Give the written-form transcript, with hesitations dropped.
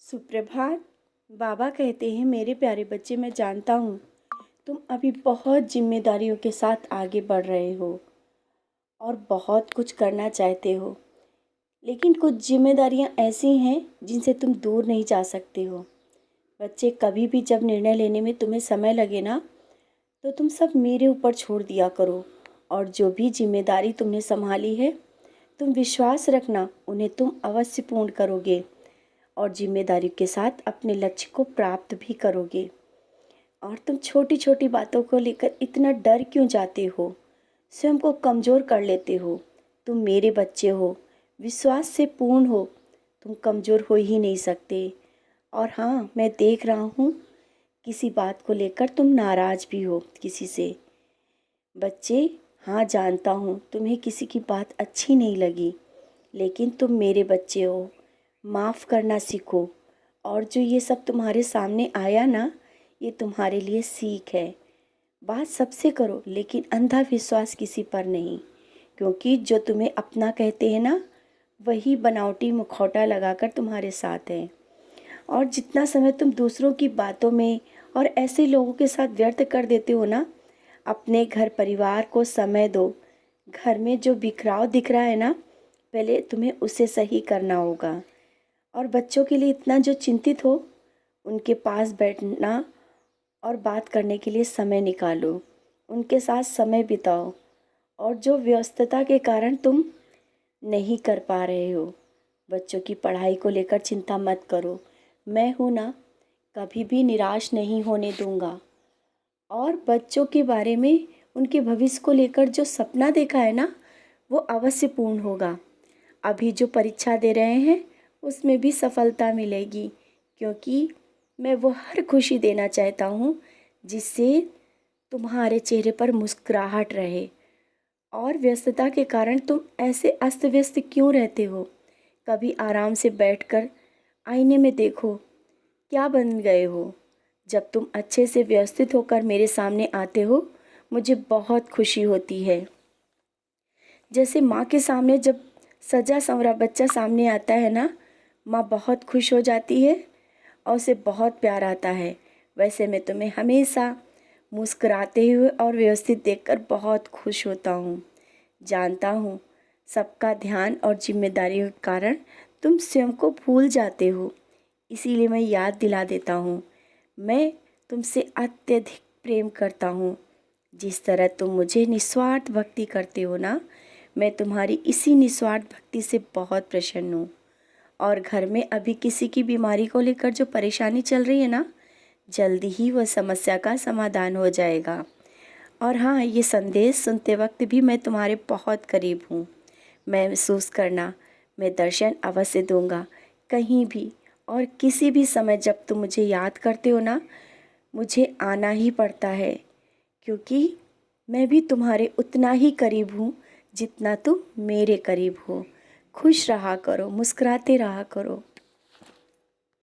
सुप्रभात। बाबा कहते हैं, मेरे प्यारे बच्चे, मैं जानता हूँ तुम अभी बहुत जिम्मेदारियों के साथ आगे बढ़ रहे हो और बहुत कुछ करना चाहते हो, लेकिन कुछ जिम्मेदारियाँ ऐसी हैं जिनसे तुम दूर नहीं जा सकते हो। बच्चे, कभी भी जब निर्णय लेने में तुम्हें समय लगे ना, तो तुम सब मेरे ऊपर छोड़ दिया करो और जो भी जिम्मेदारी तुमने संभाली है, तुम विश्वास रखना उन्हें तुम अवश्य पूर्ण करोगे और जिम्मेदारी के साथ अपने लक्ष्य को प्राप्त भी करोगे। और तुम छोटी छोटी बातों को लेकर इतना डर क्यों जाते हो, स्वयं को कमज़ोर कर लेते हो? तुम मेरे बच्चे हो, विश्वास से पूर्ण हो, तुम कमज़ोर हो ही नहीं सकते। और हाँ, मैं देख रहा हूँ किसी बात को लेकर तुम नाराज़ भी हो किसी से। बच्चे, हाँ जानता हूँ तुम्हें किसी की बात अच्छी नहीं लगी, लेकिन तुम मेरे बच्चे हो, माफ़ करना सीखो। और जो ये सब तुम्हारे सामने आया ना, ये तुम्हारे लिए सीख है। बात सबसे करो, लेकिन अंधा विश्वास किसी पर नहीं, क्योंकि जो तुम्हें अपना कहते हैं ना, वही बनावटी मुखौटा लगाकर तुम्हारे साथ है। और जितना समय तुम दूसरों की बातों में और ऐसे लोगों के साथ व्यर्थ कर देते हो ना, अपने घर परिवार को समय दो। घर में जो बिखराव दिख रहा है ना, पहले तुम्हें उसे सही करना होगा। और बच्चों के लिए इतना जो चिंतित हो, उनके पास बैठना और बात करने के लिए समय निकालो, उनके साथ समय बिताओ। और जो व्यस्तता के कारण तुम नहीं कर पा रहे हो, बच्चों की पढ़ाई को लेकर चिंता मत करो। मैं हूँ ना, कभी भी निराश नहीं होने दूंगा। और बच्चों के बारे में, उनके भविष्य को लेकर जो सपना देखा है ना, वो अवश्य पूर्ण होगा। अभी जो परीक्षा दे रहे हैं, उसमें भी सफलता मिलेगी, क्योंकि मैं वो हर खुशी देना चाहता हूँ जिससे तुम्हारे चेहरे पर मुस्कुराहट रहे। और व्यस्तता के कारण तुम ऐसे अस्त व्यस्त क्यों रहते हो? कभी आराम से बैठकर आईने में देखो, क्या बन गए हो। जब तुम अच्छे से व्यवस्थित होकर मेरे सामने आते हो, मुझे बहुत खुशी होती है। जैसे माँ के सामने जब सजा संवरा बच्चा सामने आता है ना, माँ बहुत खुश हो जाती है और उसे बहुत प्यार आता है। वैसे मैं तुम्हें हमेशा मुस्कुराते हुए और व्यवस्थित देखकर बहुत खुश होता हूँ। जानता हूँ सबका ध्यान और जिम्मेदारियों के कारण तुम स्वयं को भूल जाते हो, इसीलिए मैं याद दिला देता हूँ। मैं तुमसे अत्यधिक प्रेम करता हूँ। जिस तरह तुम मुझे निस्वार्थ भक्ति करते हो ना, मैं तुम्हारी इसी निस्वार्थ भक्ति से बहुत प्रसन्न हूँ। और घर में अभी किसी की बीमारी को लेकर जो परेशानी चल रही है ना, जल्दी ही वह समस्या का समाधान हो जाएगा। और हाँ, ये संदेश सुनते वक्त भी मैं तुम्हारे बहुत करीब हूँ। महसूस करना, मैं दर्शन अवश्य दूंगा, कहीं भी और किसी भी समय। जब तुम मुझे याद करते हो ना, मुझे आना ही पड़ता है, क्योंकि मैं भी तुम्हारे उतना ही करीब हूँ जितना तुम मेरे करीब हो। खुश रहा करो, मुस्कुराते रहा करो।